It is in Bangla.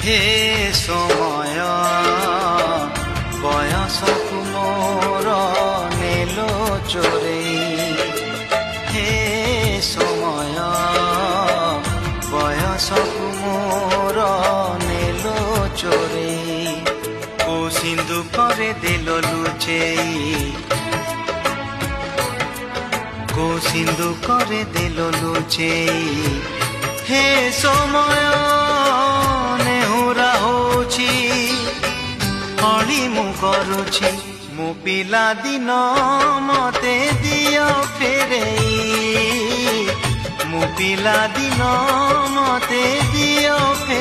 হে সময় বয়সকু মোর নেল চোরেই। হে সময় বয়সকু মোর নেল চোরেই। কো সিন্ধুকরে দেল লুচেই, কো সিন্ধুকরে দেল লুচেই। হে সময় ନେହୁରା ହଉଛି ଅଳି ମୁଁ କରୁଛି। ମୋ ପିଲା ଦିନ ମତେ ଦିଅ ଫେରେଇ, ମୋ ପିଲା ଦିନ ମତେ ଦିଅ ଫେରେଇ।